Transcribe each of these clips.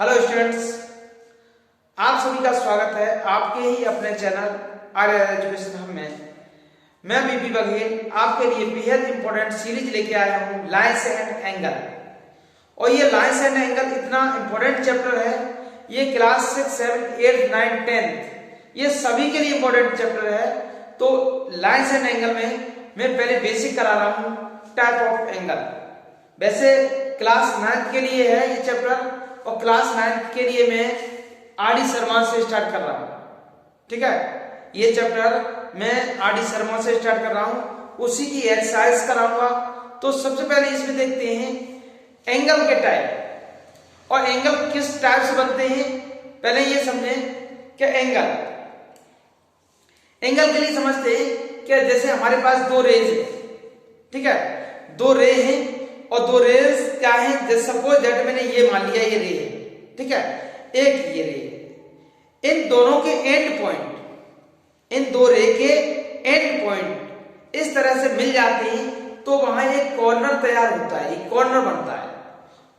Hello students, आप सभी का स्वागत है आपके ही अपने चैनल आर्य एजुकेशन हब में। मैं बीपी बघेल आपके लिए बेहद इंपॉर्टेंट सीरीज लेके आया हूँ लाइन्स एंड एंगल। और ये लाइन्स एंड एंगल इतना इंपॉर्टेंट चैप्टर है, ये क्लास 6, 7, 8, 9, 10 ये सभी के लिए इंपॉर्टेंट चैप्टर है। तो लाइन्स एंड एंगल में मैं पहले बेसिक करा रहा हूँ टाइप ऑफ एंगल। वैसे क्लास 9 के लिए है ये चैप्टर और क्लास 9 के लिए मैं आर.डी. शर्मा से स्टार्ट कर रहा हूं। ठीक है, ये चैप्टर मैं आर.डी. शर्मा से स्टार्ट कर रहा हूं, उसी की एक्सरसाइज कराऊंगा। तो सबसे पहले इसमें देखते हैं एंगल के टाइप और एंगल किस टाइप से बनते हैं। पहले ये समझें कि एंगल के लिए समझते हैं कि जैसे हमारे पास दो रेज है, ठीक है, दो रे हैं और दो रेज क्या है, जैसे सपोज दैट मैंने ये मान लिया ये रे है, ठीक है, एक ये रे है। इन दोनों के एंड पॉइंट, इन दो रे के एंड पॉइंट इस तरह से मिल जाते हैं तो वहां एक कॉर्नर तैयार होता है, एक कॉर्नर बनता है।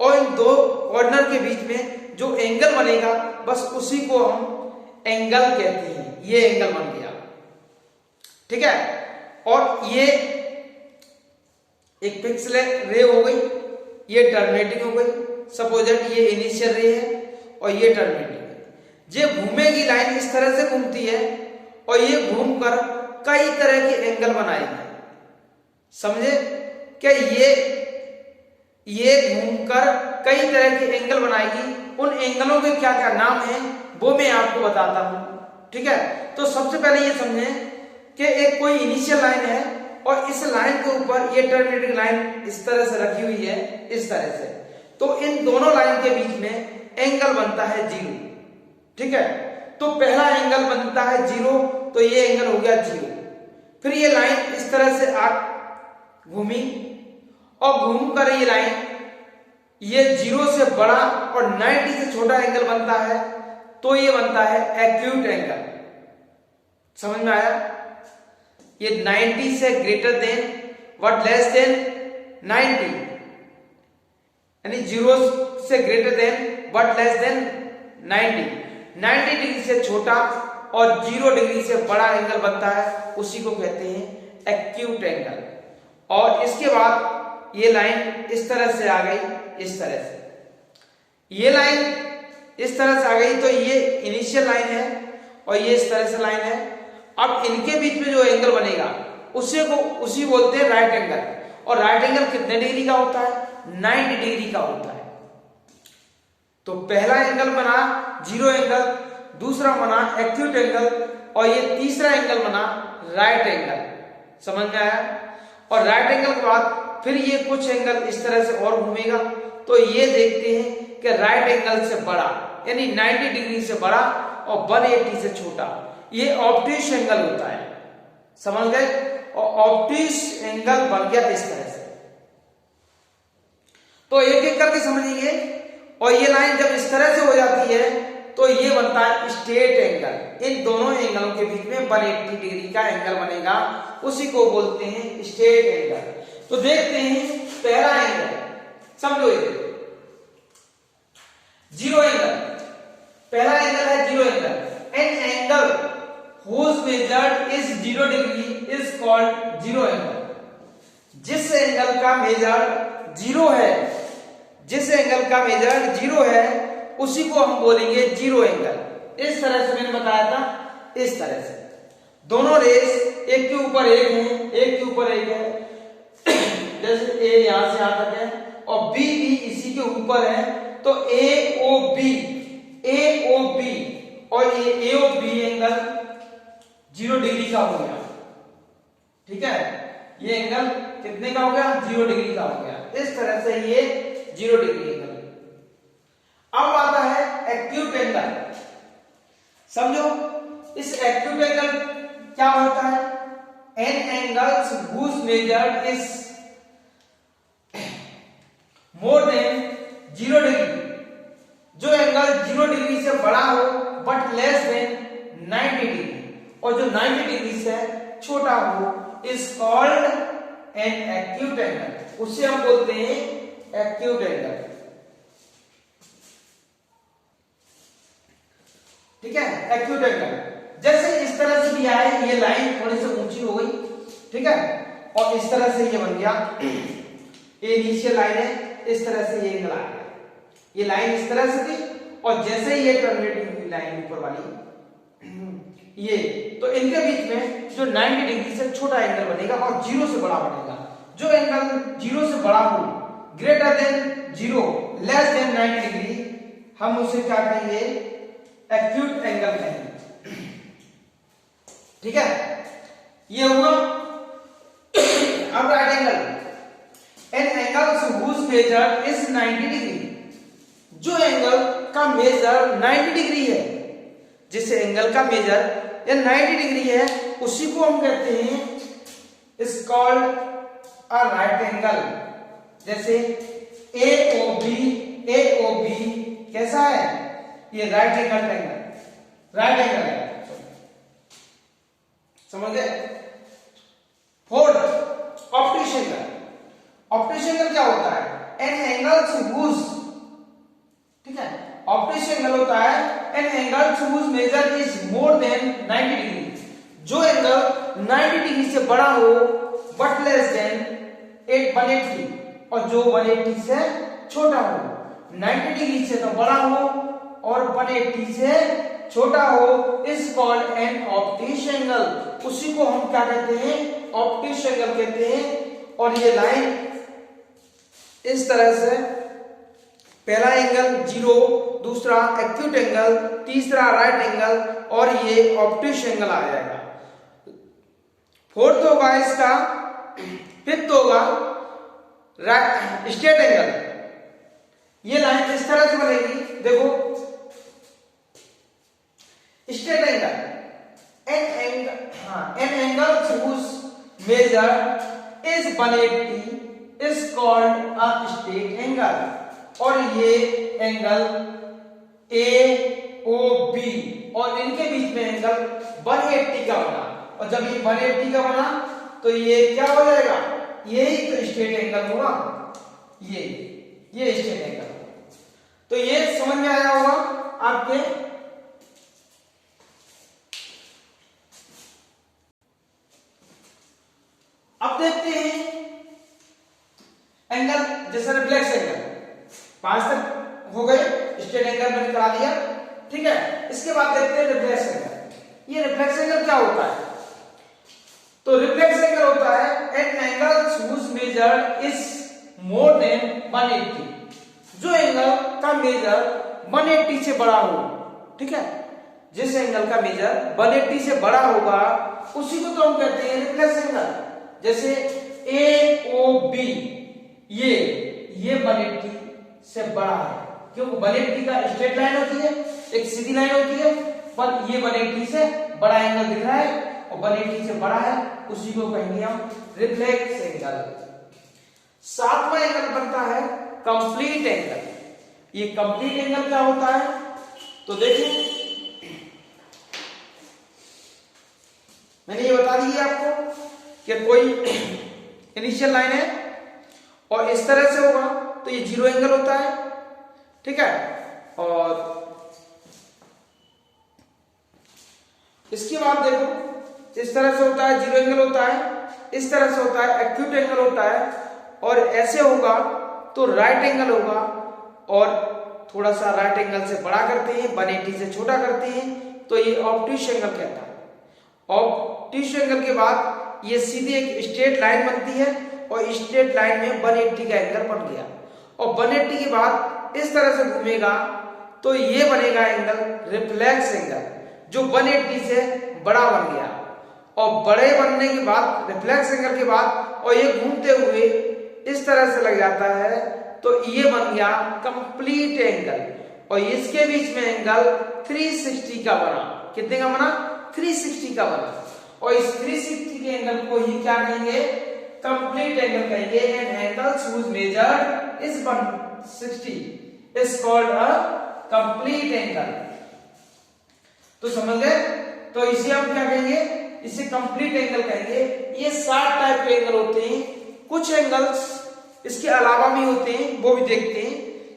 और इन दो कॉर्नर के बीच में जो एंगल बनेगा बस उसी को हम एंगल कहते हैं। ये एंगल बन गया, ठीक है। और ये एक फिक्स रे हो गई, ये टर्मिनेटिंग हो गई। सपोज ये इनिशियल रे है और ये टर्मिनेटिंग है। ये घूमेगी लाइन इस तरह से घूमती है और ये घूमकर कई तरह के एंगल बनाएगी। समझे क्या? ये घूमकर कई तरह के एंगल बनाएगी। उन एंगलों के क्या क्या नाम है वो मैं आपको बताता हूं, ठीक है। तो सबसे पहले ये समझें कि एक कोई इनिशियल लाइन है और इस लाइन के ऊपर ये टर्मिनेटिंग लाइन इस तरह से रखी हुई है, इस तरह से। तो इन दोनों लाइन के बीच में एंगल बनता है 0, ठीक है। तो पहला एंगल बनता है 0, तो ये एंगल हो गया 0। फिर ये लाइन इस तरह से घूमी और घूमकर ये लाइन ये 0 से बड़ा और 90 से छोटा एंगल बनता है, तो ये बनता है एक्यूट एंगल। समझ में आया? ये 90 से greater than what less than 90, यानी 0 से greater than what less than 90 degree से छोटा और 0 डिग्री से बड़ा एंगल बनता है, उसी को कहते हैं एक्यूट एंगल। और इसके बाद ये लाइन इस तरह से आ गई, इस तरह से ये लाइन इस तरह से आ गई, तो ये इनिशियल लाइन है और ये इस तरह से लाइन है। अब इनके बीच में जो एंगल बनेगा उसी बोलते हैं राइट एंगल। और राइट एंगल कितने डिग्री का होता है? 90 डिग्री का होता है। तो पहला एंगल बना 0 एंगल, दूसरा बना एक्यूट एंगल और ये तीसरा एंगल बना राइट एंगल। समझ में आया? और राइट एंगल के बाद फिर ये कुछ एंगल इस तरह से और घूमेगा, तो ये देखते हैं कि राइट एंगल से बड़ा यानी 90 डिग्री से बड़ा और 180 से छोटा, ये ऑब्ट्यूस एंगल होता है। समझ गए? और ऑब्ट्यूस एंगल बन गया इस तरह से। तो एक एक करके समझिए। और ये लाइन जब इस तरह से हो जाती है तो ये बनता है स्ट्रेट एंगल। इन दोनों एंगलों के बीच में 180 डिग्री का एंगल बनेगा, उसी को बोलते हैं स्ट्रेट एंगल। तो देखते हैं पहला एंगल, समझो ये 0 एंगल। पहला एंगल है 0 angle. N angle whose measured is 0 degree is called 0 angle. जिस एंगल का मेजर 0 है, जिस एंगल का मेजर 0 है उसी को हम बोलेंगे 0 एंगल। इस तरह से मैंने बताया था, इस तरह से दोनों रेस एक के ऊपर एक है, एक के ऊपर एक है। जैसे ए यहां से यहां तक है और बी भी इसी के ऊपर है, तो AOB और ये AOB एंगल 0 डिग्री का हो गया, ठीक है। ये एंगल कितने का हो गया? 0 डिग्री का हो गया। इस तरह से ये 0 डिग्री एंगल। अब आता है एक्यूट एंगल। समझो इस एक्यूट एंगल क्या होता है? An angles whose measured is more than 0 degree, जो एंगल 0 डिग्री से बड़ा हो बट लेस देन 90 डिग्री, और जो 90 डिग्री से छोटा हो is called an acute angle. उसे हम बोलते हैं एक्यूट एंगल। ठीक है, एक्यूट एंगल। जैसे इस तरह से भी आए, ये लाइन थोड़ी सी ऊंची हो गई, ठीक है, और इस तरह से ये बन गया, ये इनिशियल लाइन है, इस तरह से ये एंगल आ गया, ये लाइन इस तरह से थी, और जैसे ही ये टर्मिनेटिंग हुई लाइन ऊपर वाली ये, तो इनके बीच में जो 90 डिग्री से छोटा एंगल बनेगा और 0 से बड़ा बनेगा। जो एंगल 0 से बड़ा हो, greater than 0, less than 90 degree, हम उसे क्या कहेंगे, एक्यूट एंगल कहेंगे। ठीक है, ये हुआ। अब right angle, N angle whose measure is 90 degree, जो एंगल का मेजर 90 डिग्री है, जिस एंगल का मेजर या 90 डिग्री है, उसी को हम कहते हैं is called a right angle. जैसे AOB कैसा है, ये राइट एंगल है, समझ गए। Fourth, obtuse angle. Obtuse angle क्या होता है, एन एंगल whose, ठीक है, ऑप्टिश एंगल होता है an angle whose measure is more than 90 degree, जो एंगल 90 डिग्री से बड़ा हो बट लेस देन 180, और जो 180 से छोटा हो। 90 डिग्री से तो बड़ा हो और 180 से छोटा हो, इज कॉल्ड एन ऑप्टिश एंगल। उसी को हम क्या कहते हैं, ऑप्टिश एंगल कहते हैं। और ये लाइन इस तरह से, पहला एंगल 0, दूसरा एक्यूट एंगल, तीसरा राइट एंगल, और ये ऑप्टिश एंगल आ जाएगा। फोर्थ होगा इसका, फिफ्थ होगा स्ट्रेट एंगल। ये लाइन इस तरह से बनेगी, देखो, straight angle, N angle whose measure is 180 is called a straight angle। और ये एंगल AOB, और इनके बीच में एंगल 180 का बना, और जब ये 180 का बना तो ये क्या हो जाएगा, यही तो स्ट्रेट एंगल होगा, ये स्ट्रेट एंगल। तो ये समझ में आया होगा आपके। अब देखते हैं एंगल, जैसे रिफ्लेक्स एंगल, 5 तक हो गए, स्ट्रेट एंगल मैंने करा दिया, ठीक है। इसके बाद देखते हैं रिफ्लेक्स एंगल। ये रिफ्लेक्स एंगल क्या होता है, तो रिफ्लेक्स एंगल होता है an angle whose measure is more than 180, जो एंगल का मेजर 180 से बड़ा हो, ठीक है, जिस एंगल का मेजर 180 से बड़ा होगा उसी को तो हम कहते हैं रिफ्लेक्स एंगल। जैसे AOB, ये 180 से बड़ा है, क्योंकि 180 का स्ट्रेट लाइन होती है, एक सीधी लाइन होती है, पर ये 180 से बड़ा एंगल दिख रहा है और 180 से बड़ा है, उसी को कहेंगे हम रिफ्लेक्स एंगल। सातवां एंगल बनता है कंप्लीट एंगल। ये कंप्लीट एंगल क्या होता है, तो देखिए मैंने ये बता दी आपको कि कोई इनिशियल लाइन है और इस तरह से होगा तो ये 0 एंगल होता है, ठीक है। और इसके बाद देखो, इस तरह से होता है 0 एंगल होता है, इस तरह से होता है एक्यूट एंगल होता है, और ऐसे होगा तो राइट एंगल होगा, और थोड़ा सा राइट एंगल से बड़ा करते हैं, 180 से छोटा करते हैं, तो ये ऑप्टिश एंगल कहता है। ऑप्टिश एंगल के बाद ये सीधी एक स्ट्रेट लाइन बनती है, और स्ट्रेट लाइन में 180 का एंगल बन गया, और 180 के बाद इस तरह से घूमेगा तो ये बनेगा एंगल रिफ्लेक्स एंगल, जो 180 से बड़ा बन गया, और बड़े बनने के बाद रिफ्लेक्स एंगल के बाद, और ये घूमते हुए इस तरह से लग जाता है, तो ये बन गया कंप्लीट एंगल। और इसके बीच में एंगल 360 का बना, कितने का बना, 360 का बना, और इस 360 के एंगल को ही क्या कहेंगे, कंप्लीट एंगल कहेंगे। N angle whose measure is 160 is called a complete angle। तो समझ गए, तो इसे हम क्या कहेंगे, इसे कंप्लीट एंगल कहेंगे। ये 7 टाइप के एंगल होते हैं, कुछ एंगल्स इसके अलावा भी होते हैं, वो भी देखते हैं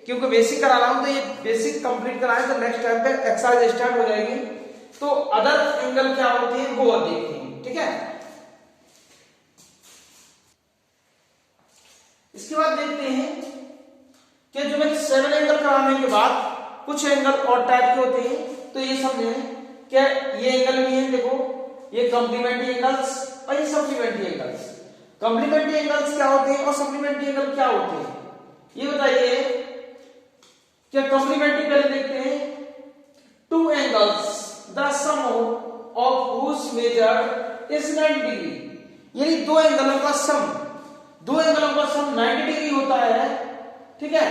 क्योंकि बेसिक करा रहा हूं तो ये बेसिक कंप्लीट कराएं तो नेक्स्ट टाइम पे एक्सरसाइज स्टार्ट हो जाएगी। तो अदर एंगल क्या होते हैं वो देखते हैं, ठीक है। इसके बाद देखते हैं कि जो मैंने 7 एंगल कराने के बाद कुछ एंगल और टाइप के होते हैं, तो ये समझे क्या ये एंगल भी है, देखो ये कॉम्प्लीमेंट्री एंगल्स और ये सप्लीमेंट्री एंगल्स। कॉम्प्लीमेंट्री एंगल्स क्या होते हैं और सप्लीमेंट्री एंगल क्या होते हैं ये बताइए। क्या कॉम्प्लीमेंट्री पहले देखते हैं। 2 angles the sum of whose measure is 90 degree, यानी 2 एंगलों का सम 90 डिग्री होता है, ठीक है।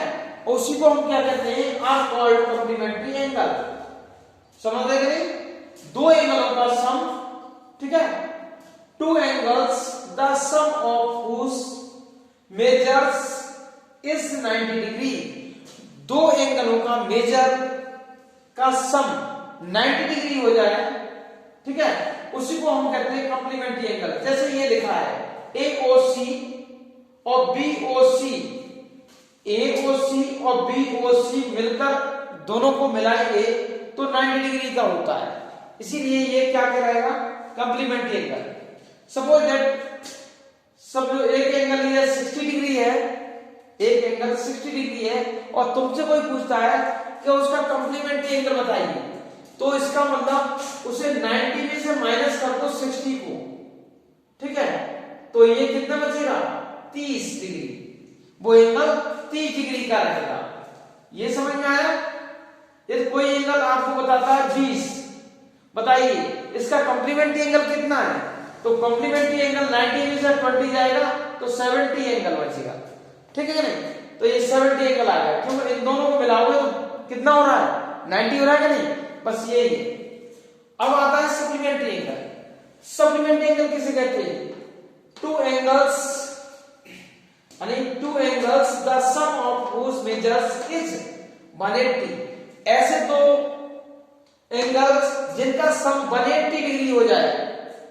और उसी को हम क्या कहते हैं आर कॉल्ड कॉम्प्लीमेंट्री एंगल। समझ गए कि नहीं, 2 एंगलों का सम, ठीक है। 2 angles the sum of whose measures is 90 degree, 2 एंगलों का मेजर का सम 90 डिग्री हो जाए, ठीक है, उसी को हम कहते हैं कॉम्प्लीमेंट्री एंगल। जैसे ये लिखा है AOC और BOC, AOC और BOC मिलकर दोनों को मिलाएंगे तो 90 डिग्री का होता है, इसीलिए ये क्या कहलाएगा कॉम्प्लीमेंट्री एंगल। सपोज दैट सब एक एंगल ये 60 डिग्री है, एक एंगल 60 डिग्री है और तुमसे कोई पूछता है कि उसका कॉम्प्लीमेंट्री एंगल बताइए, तो इसका मतलब उसे 90 में से माइनस कर दो 60 को, ठीक है, तो ये कितना बचेगा 30 डिग्री, वो एंगल 30 डिग्री का रहेगा। ये समझ में आया। यदि कोई एंगल आपको बताता है 20, बताइए इसका कॉम्प्लीमेंट्री एंगल कितना है, तो कॉम्प्लीमेंट्री एंगल 90 में से 20 जाएगा तो 70 एंगल बचेगा, ठीक है कि नहीं। तो ये 70 एंगल आ गया, क्योंकि इन दोनों को मिलाओगे तो कितना हो रहा है 90 हो रहा है कि नहीं, बस यही है। अब आता है सप्लीमेंट्री एंगल। सप्लीमेंट्री एंगल किसे कहते हैं 2 एंगल्स, यानी 2 angles the sum of whose measures is 180, ऐसे 2 एंगल्स जिनका सम 180 डिग्री हो जाए,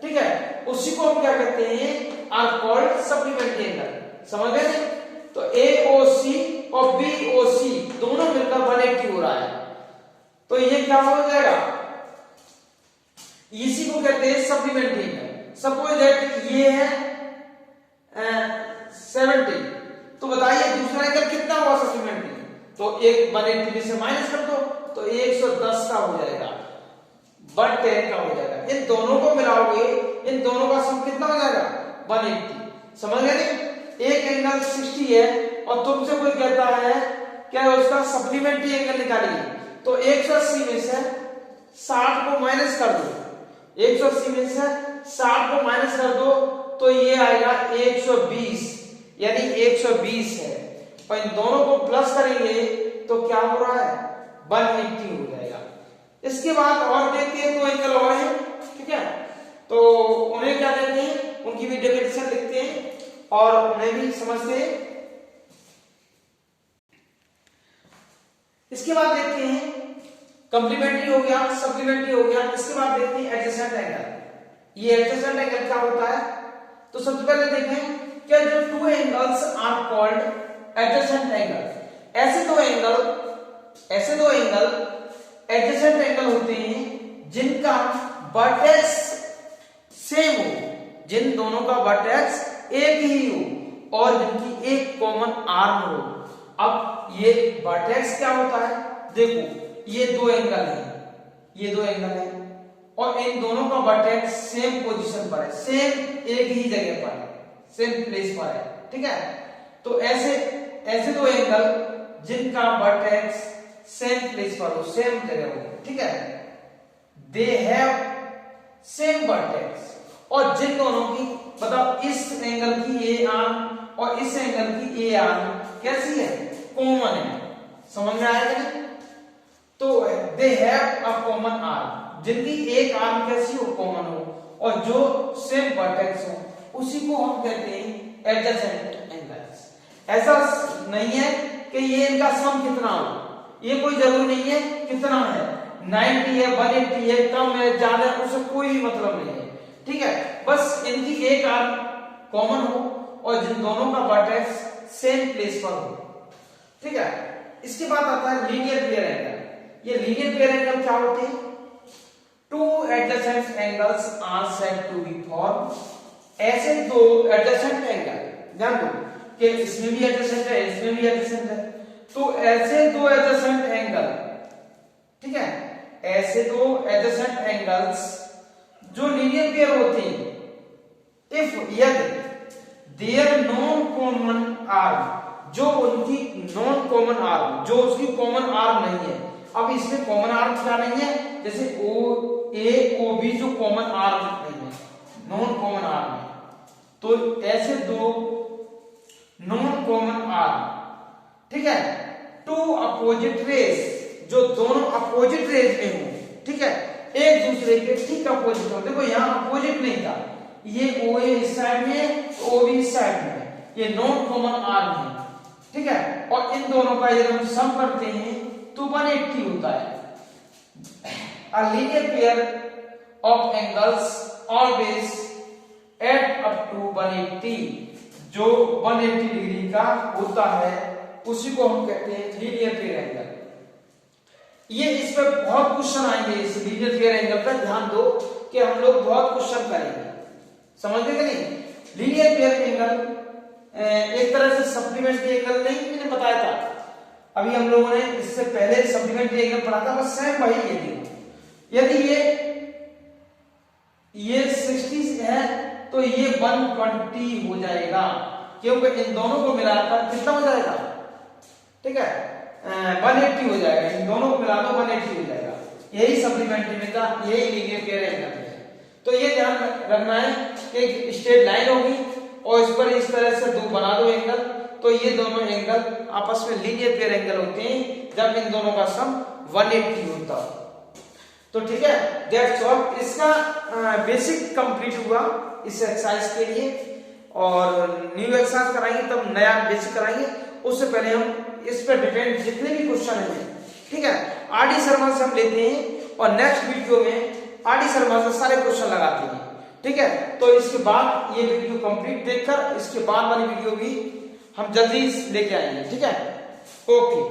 ठीक है, उसी को हम क्या कहते हैं आर कॉल्ड सप्लीमेंट्री एंगल। समझ गए। तो AOC और BOC दोनों मिलकर 180 हो रहा है, तो ये क्या हो जाएगा, इसी को कहते हैं सप्लीमेंट्री एंगल। सपोज दैट ये है 70, तो बताइए दूसरा एंगल कितना हुआ सप्लीमेंट्री, तो एक 180 में से माइनस कर दो तो 110 का हो जाएगा, 110 का हो जाएगा। इन दोनों को मिलाओगे, इन दोनों का सम कितना हो जाएगा 180। समझ गए। एक एंगल 60 है और तुमसे कोई कहता है क्या उसका सप्लीमेंट्री एंगल निकालिए, तो 180 में से 60 को माइनस कर दो, 180 में से 60 को माइनस कर दो तो ये आएगा 120, यानी 120 है, और इन दोनों को प्लस करेंगे तो क्या हो रहा है 180 हो जाएगा। इसके बाद और देखते हैं 2 एंगल और हैं, ठीक है, तो उन्हें क्या कहते हैं, उनकी भी डेफिनेशन लिखते हैं और उन्हें भी समझते हैं। इसके बाद देखते हैं कॉम्प्लीमेंट्री हो गया, सप्लीमेंट्री हो गया। इसके बाद देखते हैं एडजेसेंट एंगल। ये एडजेसेंट एंगल क्या होता है, तो सबसे पहले देखें क्या जो 2 angles are called adjacent angle. ऐसे दो एंगल एडजेसेंट एंगल होते हैं जिनका वर्टेक्स सेम हो, जिन दोनों का वर्टेक्स एक ही हो और जिनकी एक कॉमन आर्म हो। अब ये वर्टेक्स क्या होता है, देखो ये 2 एंगल है, ये 2 एंगल है और इन दोनों का वर्टेक्स सेम पोजीशन पर है, सेम एक ही जगह पर है, सेम प्लेस पर है, ठीक है। तो ऐसे 2 एंगल जिनका वर्टेक्स सेम प्लेस पर हो, सेम जगह हो, ठीक है, दे हैव सेम वर्टेक्स। और जिन दोनों की मतलब इस एंगल की ए आर्म और इस एंगल की ए आर्म कैसी है, कॉमन है। समझ में आया क्या। तो they have a common arm, जिनकी एक आर्म कैसी हो, कॉमन हो, और जो सेम वर्टेक्स हो उसी को हम कहते हैं एडजेसेंट एंगल्स। ऐसा नहीं है कि ये इनका सम कितना हो, ये कोई जरूरी नहीं है कितना है, 90 है, 180 है, कम है, ज्यादा है, उससे कोई मतलब नहीं है, ठीक है। बस इनकी एक आर्म कॉमन हो और जिन दोनों का वर्टेक्स सेम प्लेस पर हो, ठीक है। इसके बाद आता है लीनियर पेयर एंगल। ये लीनियर पेयर एंगल क्या होते हैं? Two adjacent angles are said to be form. ऐसे दो एडजेसेंट एंगल, ध्यान दो कि इसमें भी एडजेसेंट है, इसमें भी एडजेसेंट है, तो ऐसे दो एडजेसेंट एंगल, ठीक है, ऐसे दो एडजेसेंट एंगल्स जो लीनियर पेयर होते हैं, इफ यदि देयर नॉन कॉमन आर्म, जो उनकी नॉन कॉमन आर्म, जो उसकी कॉमन आर्म नहीं है। अब इसमें कॉमन आर्म क्या नहीं है? जैसे ओ ए ओ बी जो कॉमन आर्म नहीं है, नॉन कॉमन आर्म है, तो ऐसे दो नॉन कॉमन आर्म, ठीक है, टू अपोजिट रेस, जो दोनों अपोजिट रेस में हो, ठीक है, एक दूसरे के ठीक अपोजिट हो। देखो यहां अपोजिट नहीं था, ये ओ ए इस साइड में है, ओ बी इस साइड में है, ये नॉन कॉमन आर्म है, ठीक है, और इन दोनों का यदि हम सम करते हैं तो 180 होता है। A linear pair of angles always add up to 180, जो 180 डिग्री का होता है उसी को हम कहते हैं लीनियर पेयर एंगल। ये इस पर बहुत क्वेश्चन आएंगे, इस लीनियर पेयर एंगल पर ध्यान दो कि हम लोग बहुत क्वेश्चन करेंगे, समझ गए कि नहीं? लीनियर पेयर एंगल एक तरह से सप्लीमेंट्री एंगल नहीं, मैंने बताया था अभी हम लोगों ने इससे पहले सप्लीमेंट्री एंगल पढ़ा था, बस सेम वही है। यदि ये 60 है तो ये 120 हो जाएगा, क्योंकि इन दोनों को मिलाकर कितना हो जाएगा? ठीक है, 180 हो जाएगा, इन दोनों को मिला दो 180 हो जाएगा। यही सप्लीमेंट्री में था, यही लीनियर पेयर एंगल है। तो ये ध्यान रखना है कि स्ट्रेट लाइन होगी और इस पर इस तरह से दो बना दो एंगल, तो ये दोनों एंगल आपस में लीनियर पेयर एंगल होते हैं जब इन दोनों का सम 180 होता है। तो ठीक है, दैट्स ऑल। इसका बेसिक कंप्लीट हुआ इस एक्सरसाइज के लिए, और न्यू एक्सरसाइज कराएंगे तब नया बेसिक कराएंगे। उससे पहले हम इस पर डिपेंड जितने भी क्वेश्चन हैं, ठीक है, आरडी शर्मा से हम लेते हैं और नेक्स्ट वीडियो में आरडी शर्मा से सारे क्वेश्चन लगाते हैं, ठीक है। तो इसके बाद ये वीडियो कंप्लीट देखकर इसके बाद वाली वीडियो भी हम जल्दी लेके आएंगे, ठीक है। ओके।